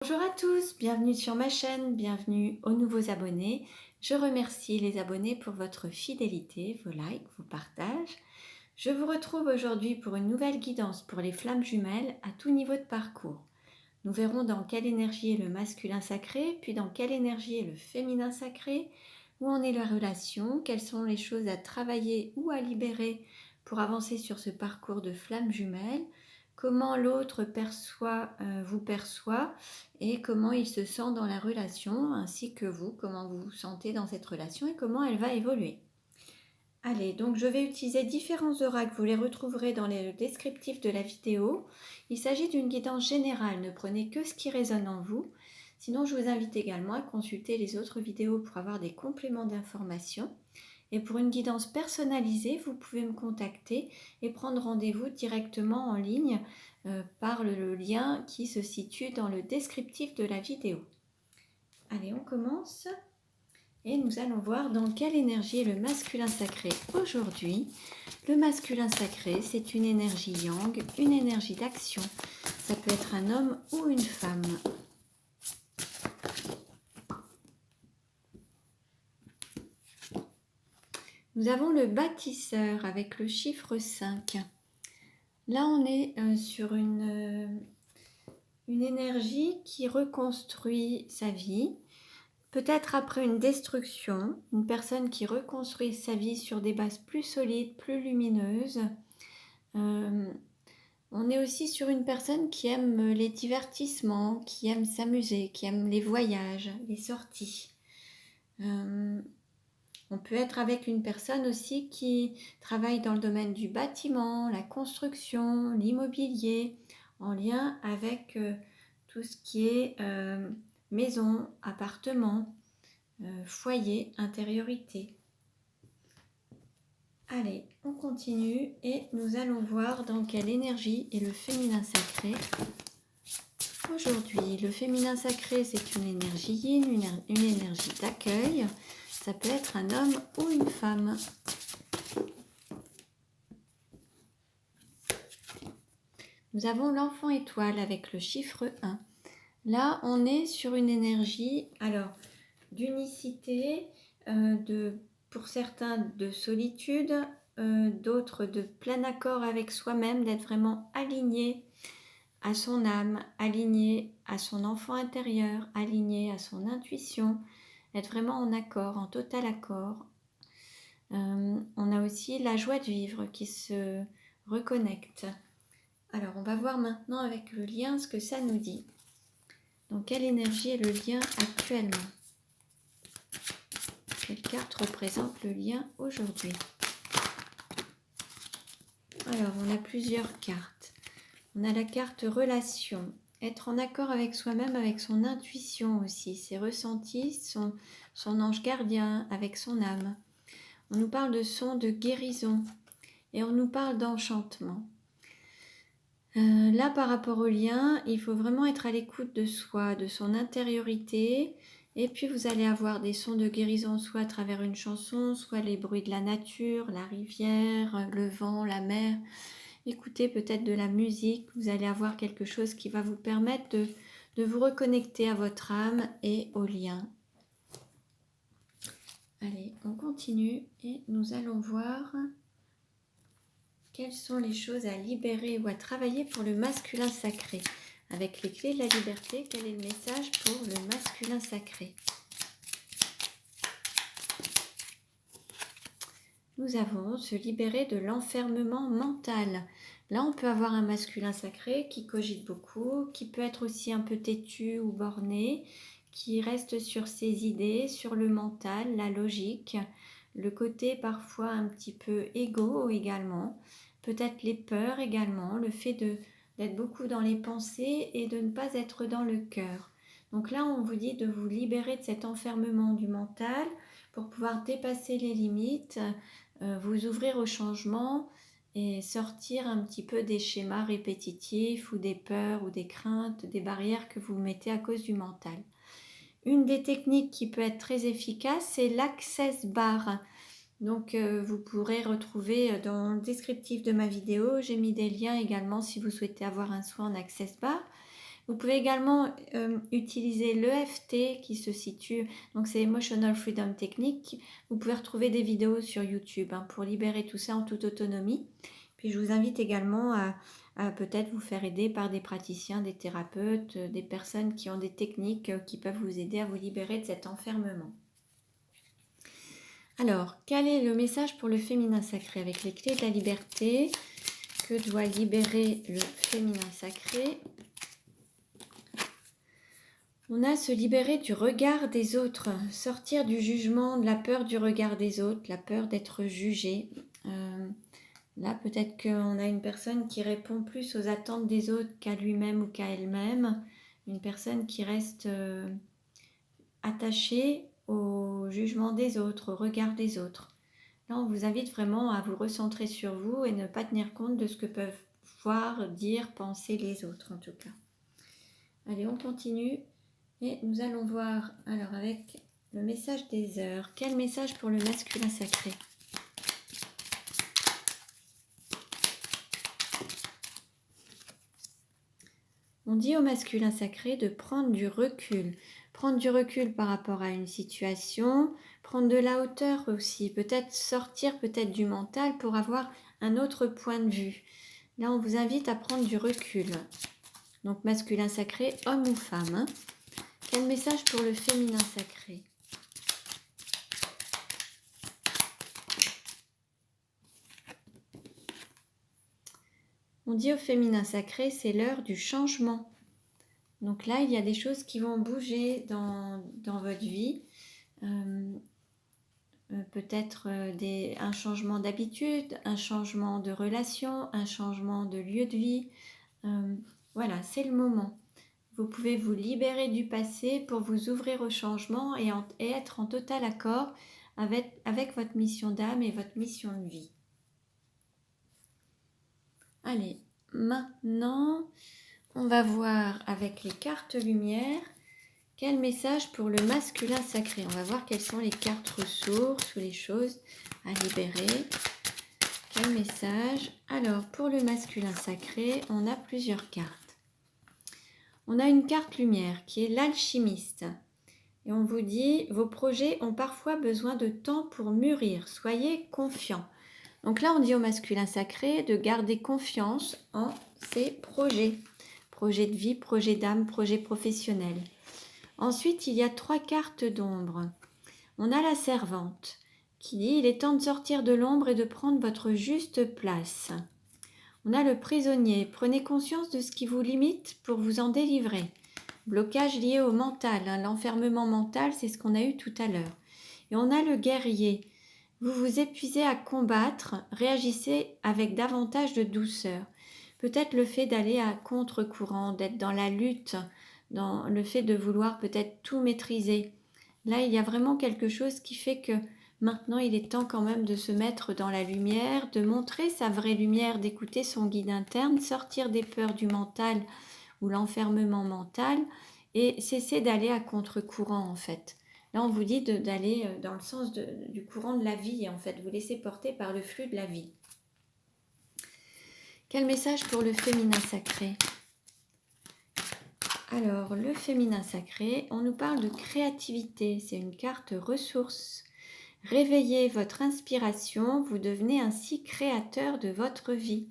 Bonjour à tous, bienvenue sur ma chaîne, bienvenue aux nouveaux abonnés. Je remercie les abonnés pour votre fidélité, vos likes, vos partages. Je vous retrouve aujourd'hui pour une nouvelle guidance pour les flammes jumelles à tout niveau de parcours. Nous verrons dans quelle énergie est le masculin sacré, puis dans quelle énergie est le féminin sacré, où en est la relation, quelles sont les choses à travailler ou à libérer pour avancer sur ce parcours de flammes jumelles, comment l'autre vous perçoit et comment il se sent dans la relation, ainsi que vous, comment vous vous sentez dans cette relation et comment elle va évoluer. Allez, donc je vais utiliser différents oracles, vous les retrouverez dans le descriptif de la vidéo. Il s'agit d'une guidance générale, ne prenez que ce qui résonne en vous. Sinon, je vous invite également à consulter les autres vidéos pour avoir des compléments d'informations. Et pour une guidance personnalisée, vous pouvez me contacter et prendre rendez-vous directement en ligne par le lien qui se situe dans le descriptif de la vidéo. Allez, on commence. Et nous allons voir dans quelle énergie est le masculin sacré aujourd'hui. Le masculin sacré, c'est une énergie yang, une énergie d'action. Ça peut être un homme ou une femme. Nous avons le bâtisseur avec le chiffre 5. Là, on est sur une énergie qui reconstruit sa vie. Peut-être après une destruction, une personne qui reconstruit sa vie sur des bases plus solides, plus lumineuses. On est aussi sur une personne qui aime les divertissements, qui aime s'amuser, qui aime les voyages, les sorties. On peut être avec une personne aussi qui travaille dans le domaine du bâtiment, la construction, l'immobilier, en lien avec tout ce qui est maison, appartement, foyer, intériorité. Allez, on continue et nous allons voir dans quelle énergie est le féminin sacré. Aujourd'hui, le féminin sacré, c'est une énergie yin, une énergie d'accueil. Ça peut être un homme ou une femme. Nous avons l'enfant étoile avec le chiffre 1. Là, on est sur une énergie d'unicité, pour certains de solitude, d'autres de plein accord avec soi-même, d'être vraiment aligné à son âme, aligné à son enfant intérieur, aligné à son intuition, être vraiment en accord, en total accord. On a aussi la joie de vivre qui se reconnecte. Alors, on va voir maintenant avec le lien ce que ça nous dit. Donc, quelle énergie est le lien actuellement? Quelle carte représente le lien aujourd'hui? Alors, on a plusieurs cartes. On a la carte relation. Être en accord avec soi-même, avec son intuition aussi, ses ressentis, son ange gardien, avec son âme. On nous parle de son de guérison et on nous parle d'enchantement. Là, par rapport au lien, il faut vraiment être à l'écoute de soi, de son intériorité. Et puis, vous allez avoir des sons de guérison, soit à travers une chanson, soit les bruits de la nature, la rivière, le vent, la mer. Écoutez peut-être de la musique. Vous allez avoir quelque chose qui va vous permettre de vous reconnecter à votre âme et au lien. Allez, on continue et nous allons voir quelles sont les choses à libérer ou à travailler pour le masculin sacré. Avec les clés de la liberté, quel est le message pour le masculin sacré? Nous avons se libérer de l'enfermement mental. Là, on peut avoir un masculin sacré qui cogite beaucoup, qui peut être aussi un peu têtu ou borné, qui reste sur ses idées, sur le mental, la logique, le côté parfois un petit peu égo également, peut-être les peurs également, le fait d'être beaucoup dans les pensées et de ne pas être dans le cœur. Donc là, on vous dit de vous libérer de cet enfermement du mental pour pouvoir dépasser les limites, vous ouvrir au changement et sortir un petit peu des schémas répétitifs ou des peurs ou des craintes, des barrières que vous mettez à cause du mental. Une des techniques qui peut être très efficace, c'est l'Access Bar. Donc vous pourrez retrouver dans le descriptif de ma vidéo, j'ai mis des liens également si vous souhaitez avoir un soin en Access Bar. Vous pouvez également utiliser l'EFT qui se situe, donc c'est Emotional Freedom Technique. Vous pouvez retrouver des vidéos sur YouTube pour libérer tout ça en toute autonomie. Puis je vous invite également à peut-être vous faire aider par des praticiens, des thérapeutes, des personnes qui ont des techniques qui peuvent vous aider à vous libérer de cet enfermement. Alors, quel est le message pour le féminin sacré avec les clés de la liberté? Que doit libérer le féminin sacré? On a se libérer du regard des autres, sortir du jugement, de la peur du regard des autres, la peur d'être jugé. Là, peut-être qu'on a une personne qui répond plus aux attentes des autres qu'à lui-même ou qu'à elle-même. Une personne qui reste attachée au jugement des autres, au regard des autres. Là, on vous invite vraiment à vous recentrer sur vous et ne pas tenir compte de ce que peuvent voir, dire, penser les autres en tout cas. Allez, on continue et nous allons voir alors avec le message des heures. Quel message pour le masculin sacré? On dit au masculin sacré de prendre du recul. Prendre du recul par rapport à une situation, prendre de la hauteur aussi, peut-être sortir peut-être du mental pour avoir un autre point de vue. Là, on vous invite à prendre du recul. Donc, masculin sacré, homme ou femme. Quel message pour le féminin sacré? On dit au féminin sacré, c'est l'heure du changement. Donc là, il y a des choses qui vont bouger dans votre vie. Peut-être un changement d'habitude, un changement de relation, un changement de lieu de vie. Voilà, c'est le moment. Vous pouvez vous libérer du passé pour vous ouvrir au changement et être en total accord avec votre mission d'âme et votre mission de vie. Allez, maintenant, on va voir avec les cartes lumière quel message pour le masculin sacré. On va voir quelles sont les cartes ressources ou les choses à libérer. Quel message? Alors, pour le masculin sacré, on a plusieurs cartes. On a une carte lumière qui est l'alchimiste. Et on vous dit, vos projets ont parfois besoin de temps pour mûrir. Soyez confiants. Donc là, on dit au masculin sacré de garder confiance en ses projets. Projets de vie, projets d'âme, projets professionnels. Ensuite, il y a 3 cartes d'ombre. On a la servante qui dit, il est temps de sortir de l'ombre et de prendre votre juste place. On a le prisonnier, prenez conscience de ce qui vous limite pour vous en délivrer. Blocage lié au mental, l'enfermement mental, c'est ce qu'on a eu tout à l'heure. Et on a le guerrier, vous vous épuisez à combattre, réagissez avec davantage de douceur. Peut-être le fait d'aller à contre-courant, d'être dans la lutte, dans le fait de vouloir peut-être tout maîtriser. Là, il y a vraiment quelque chose qui fait que maintenant, il est temps quand même de se mettre dans la lumière, de montrer sa vraie lumière, d'écouter son guide interne, sortir des peurs du mental ou l'enfermement mental et cesser d'aller à contre-courant en fait. Là, on vous dit d'aller dans le sens du courant de la vie, en fait, vous laisser porter par le flux de la vie. Quel message pour le féminin sacré? Alors, le féminin sacré, on nous parle de créativité, c'est une carte ressources. Réveillez votre inspiration, vous devenez ainsi créateur de votre vie.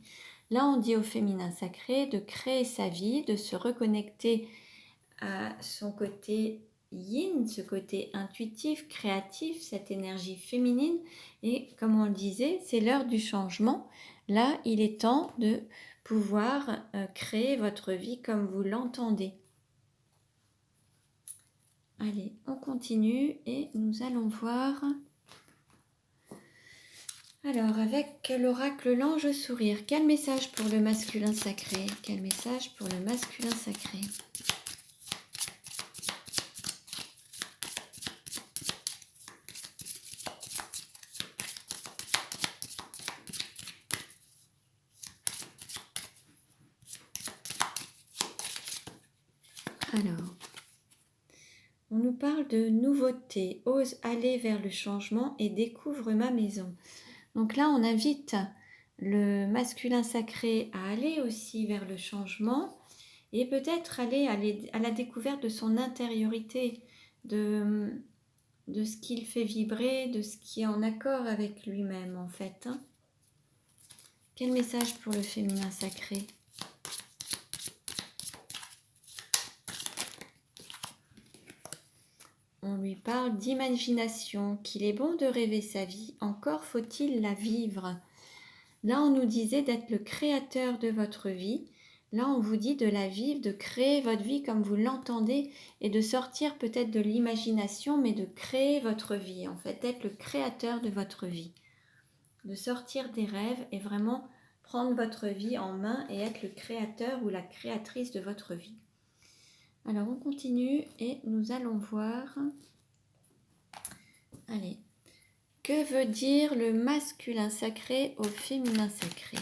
Là, on dit au féminin sacré de créer sa vie, de se reconnecter à son côté yin, ce côté intuitif, créatif, cette énergie féminine. Et comme on le disait, c'est l'heure du changement. Là, il est temps de pouvoir créer votre vie comme vous l'entendez. Allez, on continue et nous allons voir... Alors, avec l'oracle l'ange sourire, quel message pour le masculin sacré? Quel message pour le masculin sacré? Alors, on nous parle de nouveauté, ose aller vers le changement et découvre ma maison. Donc là, on invite le masculin sacré à aller aussi vers le changement et peut-être aller à la découverte de son intériorité, de ce qu'il fait vibrer, de ce qui est en accord avec lui-même en fait. Hein. Quel message pour le féminin sacré? On lui parle d'imagination, qu'il est bon de rêver sa vie, encore faut-il la vivre. Là, on nous disait d'être le créateur de votre vie. Là, on vous dit de la vivre, de créer votre vie comme vous l'entendez et de sortir peut-être de l'imagination, mais de créer votre vie. En fait, être le créateur de votre vie. De sortir des rêves et vraiment prendre votre vie en main et être le créateur ou la créatrice de votre vie. Alors, on continue et nous allons voir... Allez. Que veut dire le masculin sacré au féminin sacré?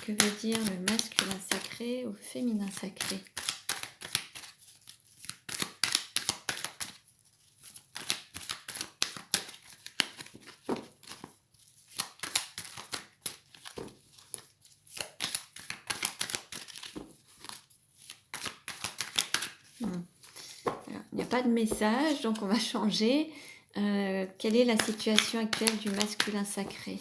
Que veut dire le masculin sacré au féminin sacré? Alors, il n'y a pas de message, donc on va changer. Quelle est la situation actuelle du masculin sacré?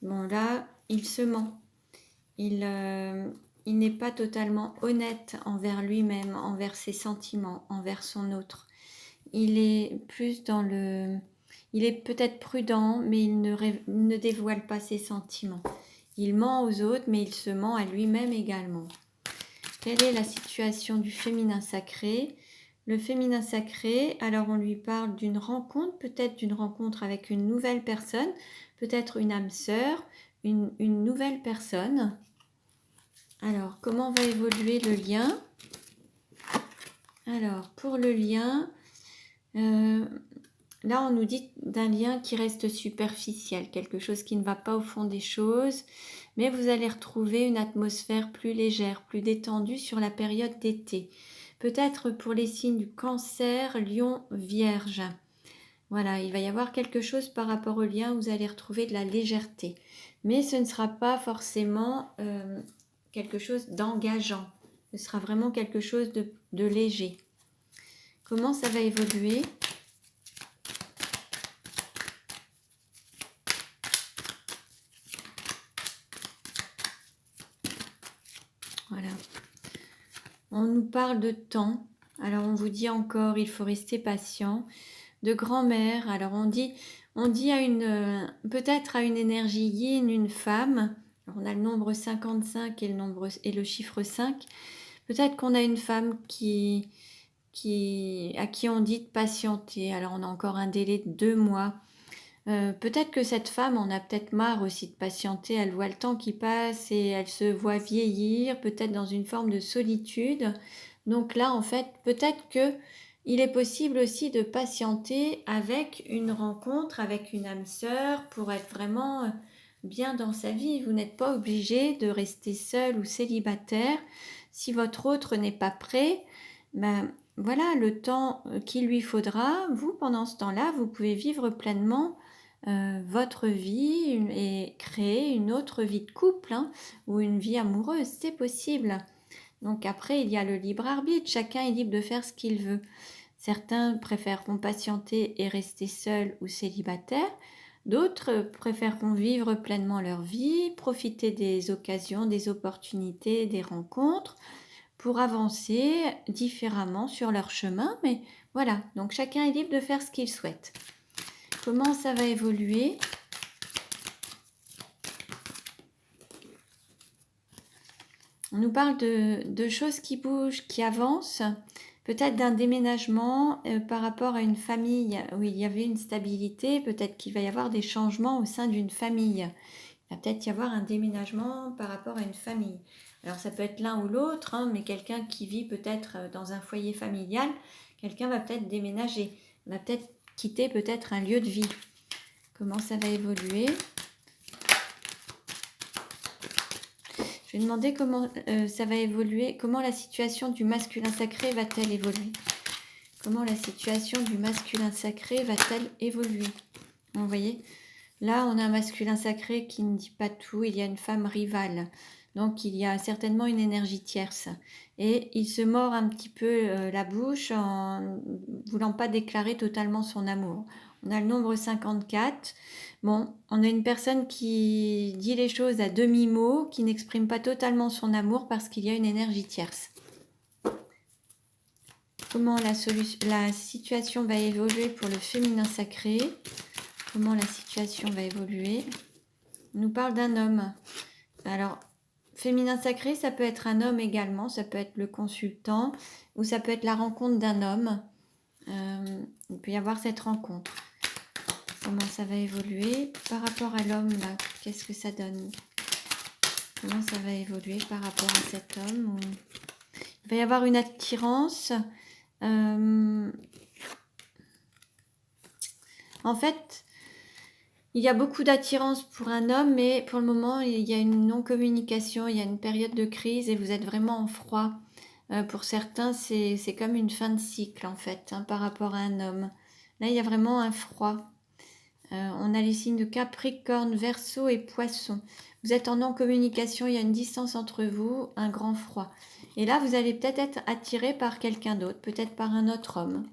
Bon, là, il se ment. Il n'est pas totalement honnête envers lui-même, envers ses sentiments, envers son autre. Il est plus dans le... Il est peut-être prudent, mais il ne dévoile pas ses sentiments. Il ment aux autres, mais il se ment à lui-même également. Quelle est la situation du féminin sacré? Le féminin sacré, alors on lui parle d'une rencontre, peut-être d'une rencontre avec une nouvelle personne, peut-être une âme sœur, une nouvelle personne. Alors, comment va évoluer le lien? Alors, pour le lien... là, on nous dit d'un lien qui reste superficiel, quelque chose qui ne va pas au fond des choses, mais vous allez retrouver une atmosphère plus légère, plus détendue sur la période d'été. Peut-être pour les signes du Cancer, Lion, Vierge. Voilà, il va y avoir quelque chose par rapport au lien où vous allez retrouver de la légèreté. Mais ce ne sera pas forcément quelque chose d'engageant. Ce sera vraiment quelque chose de léger. Comment ça va évoluer ? Voilà. On nous parle de temps. Alors on vous dit encore, il faut rester patient. De grand-mère. Alors on dit à une peut-être à une énergie yin, une femme. Alors on a le nombre 55 et le chiffre 5. Peut-être qu'on a une femme à qui on dit de patienter. Alors on a encore un délai de 2 mois. Peut-être que cette femme en a peut-être marre aussi de patienter, elle voit le temps qui passe et elle se voit vieillir, peut-être dans une forme de solitude. Donc là, en fait, peut-être que il est possible aussi de patienter avec une rencontre, avec une âme sœur pour être vraiment bien dans sa vie. Vous n'êtes pas obligé de rester seul ou célibataire. Si votre autre n'est pas prêt, ben voilà, le temps qu'il lui faudra, vous, pendant ce temps-là, vous pouvez vivre pleinement votre vie et créer une autre vie de couple ou une vie amoureuse, c'est possible. Donc après, il y a le libre arbitre, chacun est libre de faire ce qu'il veut. Certains préféreront patienter et rester seuls ou célibataires, d'autres préféreront vivre pleinement leur vie, profiter des occasions, des opportunités, des rencontres pour avancer différemment sur leur chemin. Mais voilà, donc chacun est libre de faire ce qu'il souhaite. Comment ça va évoluer? On nous parle de choses qui bougent, qui avancent, peut-être d'un déménagement par rapport à une famille où il y avait une stabilité, peut-être qu'il va y avoir des changements au sein d'une famille. Il va peut-être y avoir un déménagement par rapport à une famille. Alors ça peut être l'un ou l'autre, mais quelqu'un qui vit peut-être dans un foyer familial, quelqu'un va peut-être déménager, va peut-être quitter peut-être un lieu de vie. Comment ça va évoluer? Je vais demander comment ça va évoluer, comment la situation du masculin sacré va-t-elle évoluer? Comment la situation du masculin sacré va-t-elle évoluer? Vous voyez, là, on a un masculin sacré qui ne dit pas tout, il y a une femme rivale. Donc, il y a certainement une énergie tierce. Et il se mord un petit peu la bouche en voulant pas déclarer totalement son amour. On a le nombre 54. Bon, on a une personne qui dit les choses à demi-mot, qui n'exprime pas totalement son amour parce qu'il y a une énergie tierce. Comment la situation va évoluer pour le féminin sacré? Comment la situation va évoluer? On nous parle d'un homme. Alors, féminin sacré, ça peut être un homme également, ça peut être le consultant, ou ça peut être la rencontre d'un homme. Il peut y avoir cette rencontre. Comment ça va évoluer par rapport à l'homme, là? Qu'est-ce que ça donne? Comment ça va évoluer par rapport à cet homme? Il va y avoir une attirance. En fait, il y a beaucoup d'attirance pour un homme, mais pour le moment, il y a une non-communication, il y a une période de crise et vous êtes vraiment en froid. Pour certains, c'est comme une fin de cycle, en fait, hein, par rapport à un homme. Là, il y a vraiment un froid. On a les signes de Capricorne, Verseau et Poisson. Vous êtes en non-communication, il y a une distance entre vous, un grand froid. Et là, vous allez peut-être être attiré par quelqu'un d'autre, peut-être par un autre homme.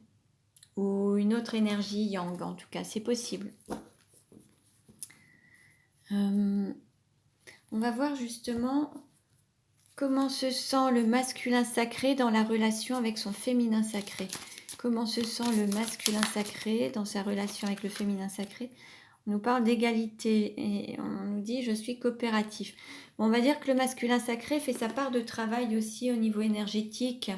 Ou une autre énergie yang, en tout cas, c'est possible. On va voir justement comment se sent le masculin sacré dans la relation avec son féminin sacré. Comment se sent le masculin sacré dans sa relation avec le féminin sacré? On nous parle d'égalité et on nous dit « je suis coopératif ». Bon, on va dire que le masculin sacré fait sa part de travail aussi au niveau énergétique.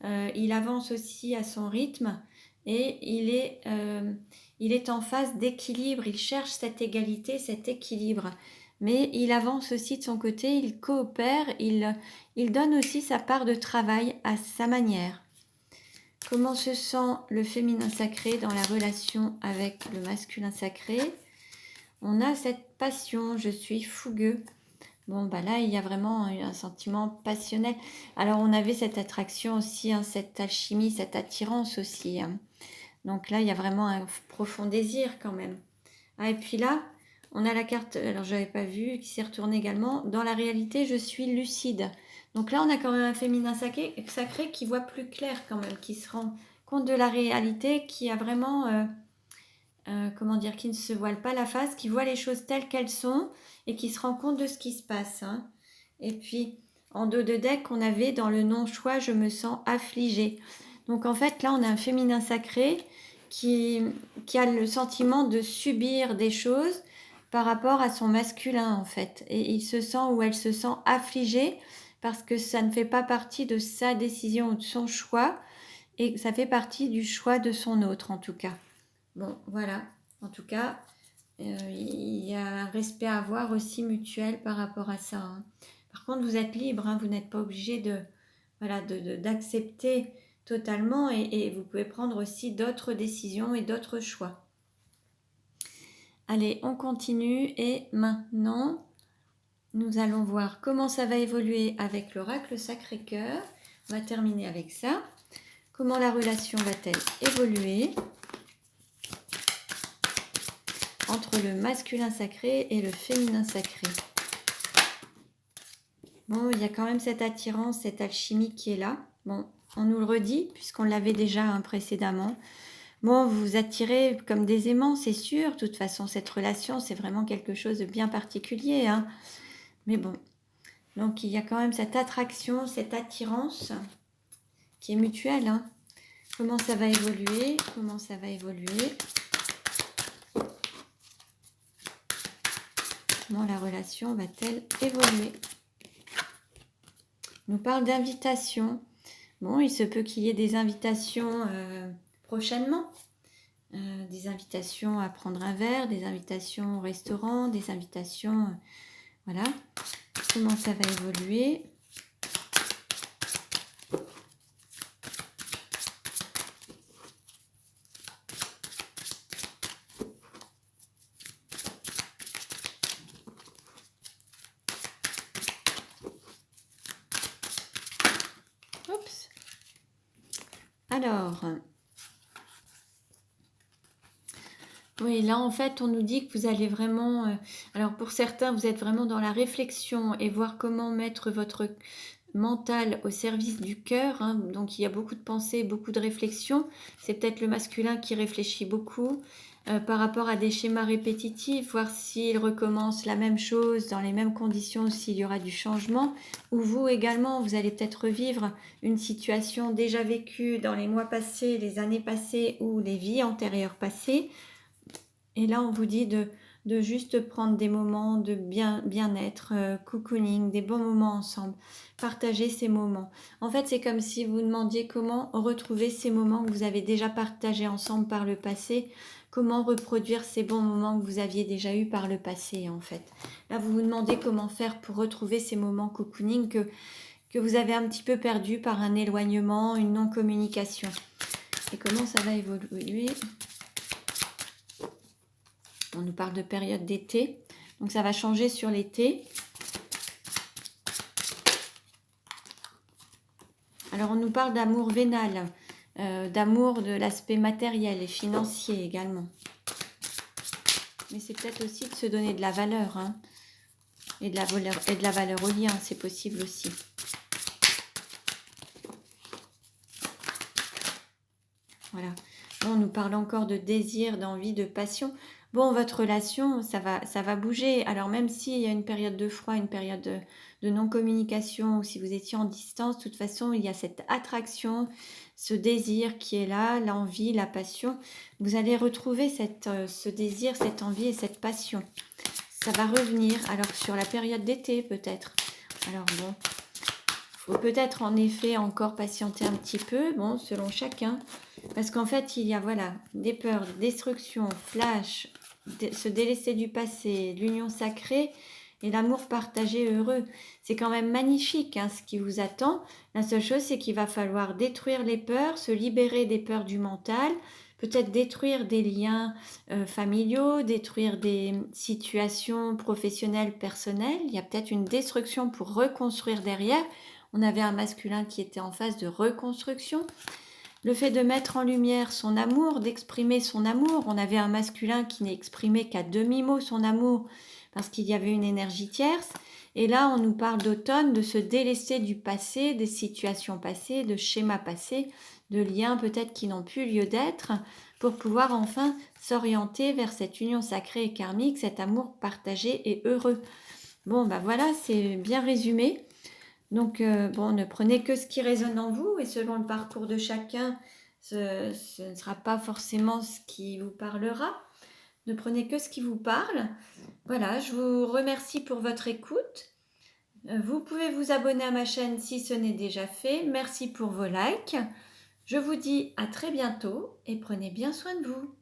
Il avance aussi à son rythme et il est en phase d'équilibre. Il cherche cette égalité, cet équilibre. Mais il avance aussi de son côté, il coopère, il donne aussi sa part de travail à sa manière. Comment se sent le féminin sacré dans la relation avec le masculin sacré? On a cette passion, je suis fougueux. Bon, bah là, il y a vraiment un sentiment passionnel. Alors, on avait cette attraction aussi, hein, cette alchimie, cette attirance aussi. Hein. Donc là, il y a vraiment un profond désir quand même. Ah, et puis là, on a la carte, alors je n'avais pas vu, qui s'est retournée également. Dans la réalité, je suis lucide. Donc là, on a quand même un féminin sacré qui voit plus clair quand même, qui se rend compte de la réalité, qui a vraiment, comment dire, qui ne se voile pas la face, qui voit les choses telles qu'elles sont et qui se rend compte de ce qui se passe. Hein. Et puis, en dos de deck, on avait dans le non-choix, je me sens affligée. Donc en fait, là, on a un féminin sacré qui a le sentiment de subir des choses par rapport à son masculin, en fait. Et il se sent ou elle se sent affligée parce que ça ne fait pas partie de sa décision ou de son choix et ça fait partie du choix de son autre, en tout cas. Bon, voilà. En tout cas, il y a un respect à avoir aussi mutuel par rapport à ça. Hein. Par contre, vous êtes libre, hein, vous n'êtes pas obligé d'accepter totalement et vous pouvez prendre aussi d'autres décisions et d'autres choix. Allez, on continue et maintenant, nous allons voir comment ça va évoluer avec l'oracle Sacré-Cœur. On va terminer avec ça. Comment la relation va-t-elle évoluer entre le masculin sacré et le féminin sacré? Bon, il y a quand même cette attirance, cette alchimie qui est là. Bon, on nous le redit, puisqu'on l'avait déjà précédemment. Bon, vous vous attirez comme des aimants, c'est sûr. De toute façon, cette relation, c'est vraiment quelque chose de bien particulier. Hein. Mais bon, donc il y a quand même cette attraction, cette attirance qui est mutuelle. Hein. Comment ça va évoluer? Comment ça va évoluer? Comment la relation va-t-elle évoluer? On nous parle d'invitation. Bon, il se peut qu'il y ait des invitations prochainement. Des invitations à prendre un verre, des invitations au restaurant, des invitations... voilà. Comment ça va évoluer? Alors, oui, là en fait, on nous dit que vous allez vraiment, alors pour certains, vous êtes vraiment dans la réflexion et voir comment mettre votre mental au service du cœur, hein. Donc il y a beaucoup de pensées, beaucoup de réflexions. C'est peut-être le masculin qui réfléchit beaucoup par rapport à des schémas répétitifs, voir s'il recommence la même chose dans les mêmes conditions, s'il y aura du changement. Ou vous également, vous allez peut-être revivre une situation déjà vécue dans les mois passés, les années passées ou les vies antérieures passées. Et là, on vous dit de juste prendre des moments de bien-être, cocooning, des bons moments ensemble. Partager ces moments. En fait, c'est comme si vous demandiez comment retrouver ces moments que vous avez déjà partagés ensemble par le passé. Comment reproduire ces bons moments que vous aviez déjà eus par le passé, en fait. Là, vous vous demandez comment faire pour retrouver ces moments cocooning que vous avez un petit peu perdus par un éloignement, une non-communication. Et comment ça va évoluer ? On nous parle de période d'été, donc ça va changer sur l'été. Alors on nous parle d'amour vénal, d'amour de l'aspect matériel et financier également. Mais c'est peut-être aussi de se donner de la valeur, hein, et de la valeur au lien, c'est possible aussi. Voilà. Là, on nous parle encore de désir, d'envie, de passion. Bon, votre relation, ça va bouger. Alors même s'il y a une période de froid, une période de non-communication, ou si vous étiez en distance, de toute façon, il y a cette attraction, ce désir qui est là, l'envie, la passion. Vous allez retrouver ce désir, cette envie et cette passion. Ça va revenir. Alors sur la période d'été peut-être. Alors bon, faut peut-être en effet encore patienter un petit peu, bon, selon chacun. Parce qu'en fait, il y a voilà, des peurs, destruction, flash, se délaisser du passé, l'union sacrée et l'amour partagé heureux. C'est quand même magnifique, hein, ce qui vous attend. La seule chose, c'est qu'il va falloir détruire les peurs, se libérer des peurs du mental, peut-être détruire des liens familiaux, détruire des situations professionnelles, personnelles. Il y a peut-être une destruction pour reconstruire derrière. On avait un masculin qui était en phase de reconstruction. Le fait de mettre en lumière son amour, d'exprimer son amour. On avait un masculin qui n'exprimait qu'à demi-mot son amour parce qu'il y avait une énergie tierce. Et là, on nous parle d'automne, de se délaisser du passé, des situations passées, de schémas passés, de liens peut-être qui n'ont plus lieu d'être, pour pouvoir enfin s'orienter vers cette union sacrée et karmique, cet amour partagé et heureux. Bon, bah voilà, c'est bien résumé. Donc, bon, ne prenez que ce qui résonne en vous et selon le parcours de chacun, ce ne sera pas forcément ce qui vous parlera. Ne prenez que ce qui vous parle. Voilà, je vous remercie pour votre écoute. Vous pouvez vous abonner à ma chaîne si ce n'est déjà fait. Merci pour vos likes. Je vous dis à très bientôt et prenez bien soin de vous.